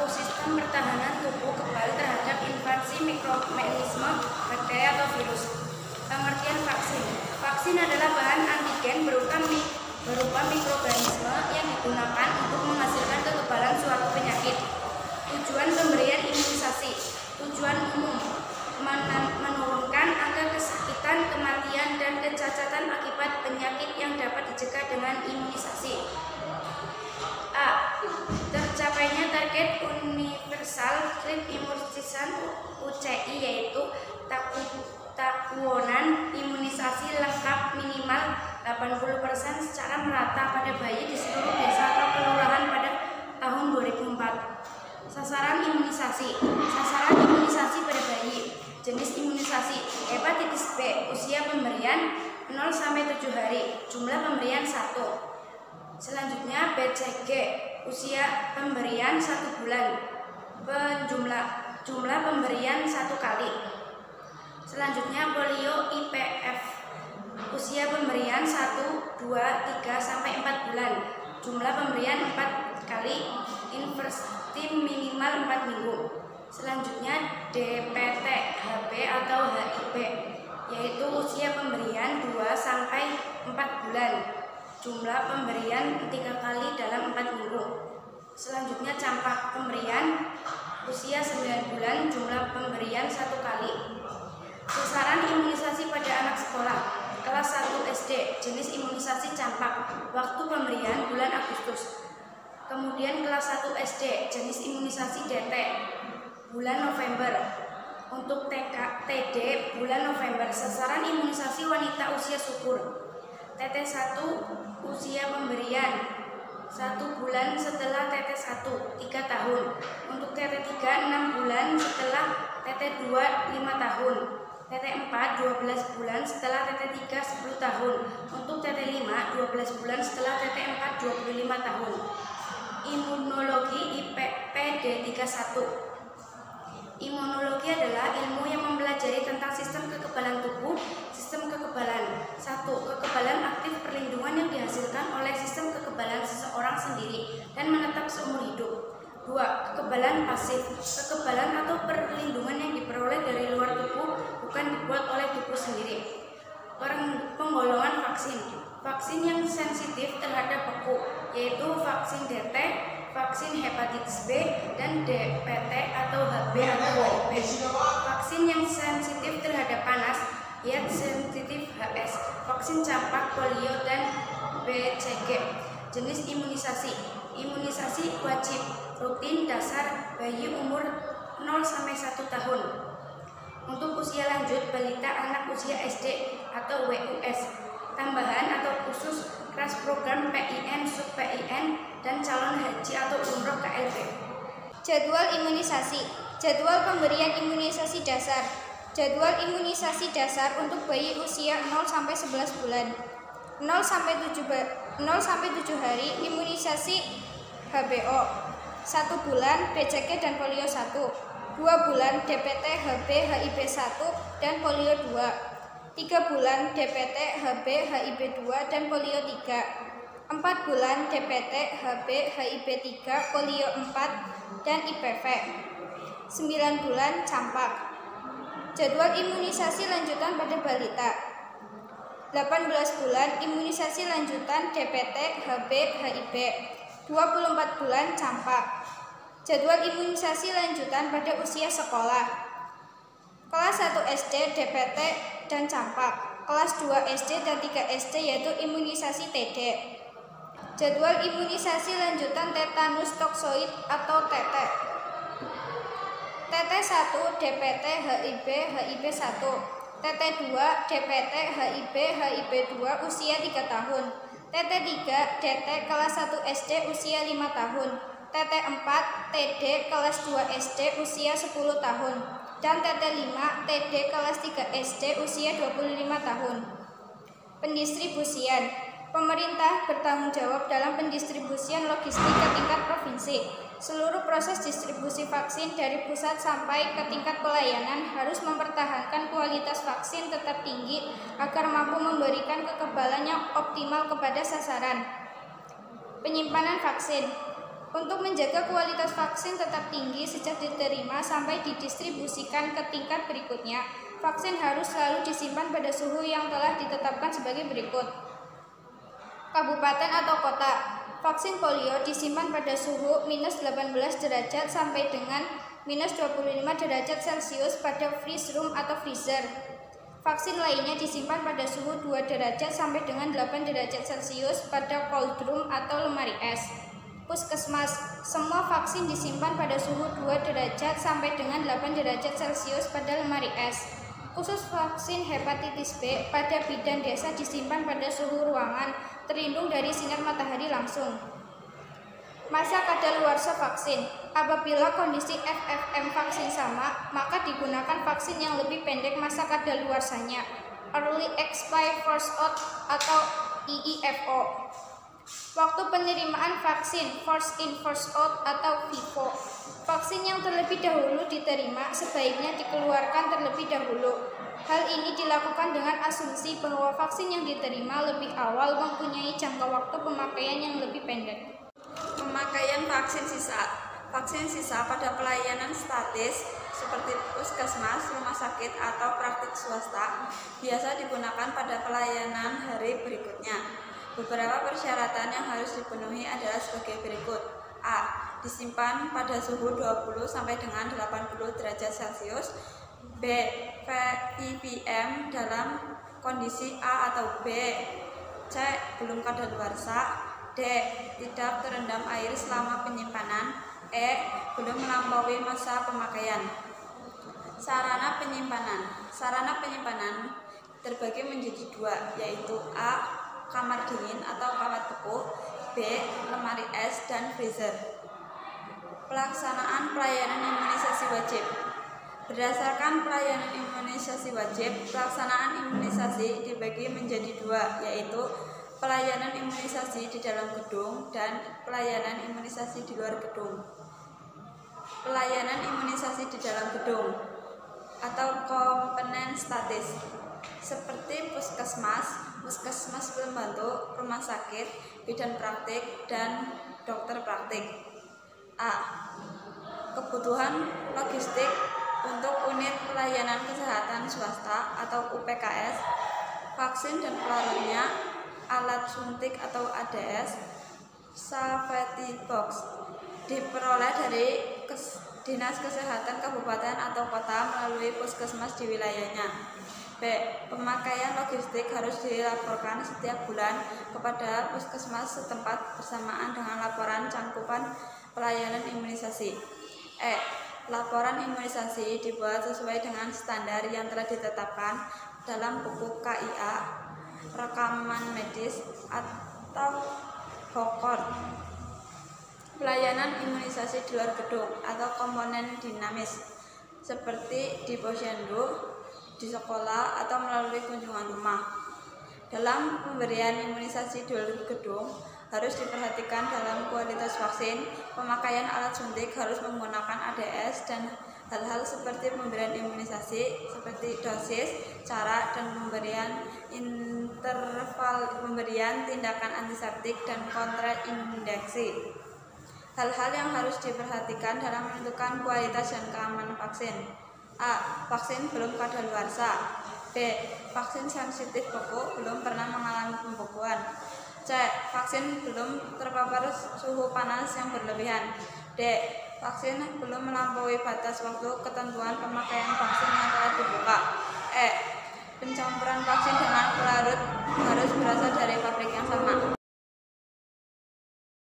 sistem pertahanan tubuh kebal terhadap invasi mikroorganisme, bakteri atau virus. Pengertian vaksin. Vaksin adalah bahan antigen berupa mikroorganisme yang digunakan untuk menghasilkan kekebalan suatu penyakit. Tujuan pemberian imunisasi. Tujuan umum: menurunkan angka kesakitan, kematian, dan kecacatan akibat penyakit yang dapat dicegah dengan imunisasi. A. Tercapainya target Universal Child Immunization (UCI), yaitu takunan imunisasi lengkap minimal 80% secara merata pada bayi di seluruh desa atau kelurahan pada tahun 2004. Sasaran imunisasi. Sasaran imunisasi pada bayi. Jenis imunisasi: hepatitis B, usia pemberian 0-7 hari, jumlah pemberian 1. Selanjutnya BCG, usia pemberian 1 bulan, jumlah pemberian 1 kali. Selanjutnya polio IPF, usia pemberian 1, 2, 3, sampai 4 bulan, jumlah pemberian 4 kali, interval minimal 4 minggu. Selanjutnya DPT HB atau HIB, yaitu usia pemberian 2 sampai 4 bulan, jumlah pemberian 3 kali dalam 4 minggu. Selanjutnya campak pemberian, usia 9 bulan, jumlah pemberian 1 kali. Sasaran imunisasi pada anak sekolah. Kelas 1 SD, jenis imunisasi campak, waktu pemberian bulan Agustus. Kemudian kelas 1 SD, jenis imunisasi DT, bulan November. Untuk TD, bulan November. Sasaran imunisasi wanita usia subur. TT1, usia pemberian 1 bulan setelah TT1, 3 tahun. Untuk TT3, 6 bulan setelah TT2, 5 tahun. TT4, 12 bulan setelah TT3, 10 tahun. Untuk TT5, 12 bulan setelah TT4, 25 tahun. Imunologi IPPD31. Imunologi adalah ilmu yang mempelajari tentang sistem kekebalan tubuh. Sistem kekebalan: 1. Kekebalan aktif, perlindungan yang dihasilkan oleh sistem kekebalan seseorang sendiri dan menetap seumur hidup. 2. Kekebalan pasif, kekebalan atau perlindungan yang diperoleh dari luar tubuh, bukan dibuat oleh tubuh sendiri. Penggolongan vaksin. Vaksin yang sensitif terhadap beku, yaitu vaksin DT, vaksin hepatitis B, dan DPT atau HB atau HIB. Vaksin yang sensitif terhadap panas, yaitu sensitif HS. Vaksin campak, polio, dan BCG. Jenis imunisasi. Imunisasi wajib, rutin, dasar, bayi umur 0-1 tahun. Untuk usia lanjut, balita, anak usia SD atau WUS, tambahan atau khusus, kelas program PIN, sub-PIN, dan calon haji atau umroh KLB. Jadwal imunisasi. Jadwal pemberian imunisasi dasar. Jadwal imunisasi dasar untuk bayi usia 0-11 bulan. 0-7 hari imunisasi HBO, 1 bulan BCG dan polio 1, 2 bulan DPT HB HIB 1 dan polio 2, 3 bulan DPT HB HIB 2 dan polio 3, 4 bulan DPT HB HIB 3, polio 4 dan IPV, 9 bulan campak. Jadwal imunisasi lanjutan pada balita. 18 bulan imunisasi lanjutan DPT HB HIB, 24 bulan campak. Jadwal imunisasi lanjutan pada usia sekolah. Kelas 1 SD DPT dan campak. Kelas 2 SD dan 3 SD yaitu imunisasi TD. Jadwal imunisasi lanjutan tetanus toksoid atau TT. TT1 DPT HIB HIB 1. TT2 DPT HIB HIB 2 usia 3 tahun. TT3 DT kelas 1 SD usia 5 tahun. TT4 TD kelas 2 SD usia 10 tahun. Dan TT5 TD kelas 3 SD usia 25 tahun. Pendistribusian. Pemerintah bertanggung jawab dalam pendistribusian logistik ke tingkat provinsi. Seluruh proses distribusi vaksin dari pusat sampai ke tingkat pelayanan harus mempertahankan kualitas vaksin tetap tinggi agar mampu memberikan kekebalan yang optimal kepada sasaran. Penyimpanan vaksin. Untuk menjaga kualitas vaksin tetap tinggi sejak diterima sampai didistribusikan ke tingkat berikutnya, vaksin harus selalu disimpan pada suhu yang telah ditetapkan sebagai berikut. Kabupaten atau kota. Vaksin polio disimpan pada suhu minus 18 derajat sampai dengan minus 25 derajat Celcius pada freeze room atau freezer. Vaksin lainnya disimpan pada suhu 2 derajat sampai dengan 8 derajat Celcius pada cold room atau lemari es. Puskesmas. Semua vaksin disimpan pada suhu 2 derajat sampai dengan 8 derajat Celcius pada lemari es. Khusus vaksin hepatitis B pada bidan desa disimpan pada suhu ruangan terlindung dari sinar matahari langsung. Masa kadaluarsa vaksin. Apabila kondisi FFM vaksin sama, maka digunakan vaksin yang lebih pendek masa kadaluarsanya, Early Expire First Out atau EEFO. Waktu penerimaan vaksin, First In First Out atau FIFO. Vaksin yang terlebih dahulu diterima sebaiknya dikeluarkan terlebih dahulu. Hal ini dilakukan dengan asumsi bahwa vaksin yang diterima lebih awal mempunyai jangka waktu pemakaian yang lebih pendek. Pemakaian vaksin sisa. Vaksin sisa pada pelayanan statis seperti puskesmas, rumah sakit, atau praktik swasta biasa digunakan pada pelayanan hari berikutnya. Beberapa persyaratan yang harus dipenuhi adalah sebagai berikut. A. Disimpan pada suhu 20 sampai dengan 80 derajat Celcius. B. VIVM dalam kondisi A atau B. C. Belum kadaluarsa. D. Tidak terendam air selama penyimpanan. E. Belum melampaui masa pemakaian. Sarana penyimpanan. Sarana penyimpanan terbagi menjadi dua, yaitu A. Kamar dingin atau kawat beku. B. Lemari es dan freezer. Pelaksanaan pelayanan imunisasi wajib. Berdasarkan pelayanan imunisasi wajib, pelaksanaan imunisasi dibagi menjadi dua, yaitu pelayanan imunisasi di dalam gedung dan pelayanan imunisasi di luar gedung. Pelayanan imunisasi di dalam gedung atau komponen statis seperti puskesmas, puskesmas pembantu, rumah sakit, bidan praktik, dan dokter praktik. A. Kebutuhan logistik untuk unit pelayanan kesehatan swasta atau UPKS, vaksin dan pelarutnya, alat suntik atau ADS, safety box, diperoleh dari Dinas Kesehatan Kabupaten atau Kota melalui puskesmas di wilayahnya. B. Pemakaian logistik harus dilaporkan setiap bulan kepada puskesmas setempat bersamaan dengan laporan cangkupan pelayanan imunisasi. E. Laporan imunisasi dibuat sesuai dengan standar yang telah ditetapkan dalam buku KIA, rekaman medis, atau HOKOR. Pelayanan imunisasi di luar gedung atau komponen dinamis seperti di posyandu, di sekolah, atau melalui kunjungan rumah. Dalam pemberian imunisasi di luar gedung harus diperhatikan dalam kualitas vaksin, pemakaian alat suntik harus menggunakan ADS, dan hal-hal seperti pemberian imunisasi seperti dosis, cara, dan pemberian interval pemberian, tindakan antiseptik, dan kontraindikasi. Hal-hal yang harus diperhatikan dalam menentukan kualitas dan keamanan vaksin. A. Vaksin belum kadaluarsa. B. Vaksin sensitif beku belum pernah mengalami pembekuan. C. Vaksin belum terpapar suhu panas yang berlebihan. D. Vaksin belum melampaui batas waktu ketentuan pemakaian vaksin yang telah dibuka.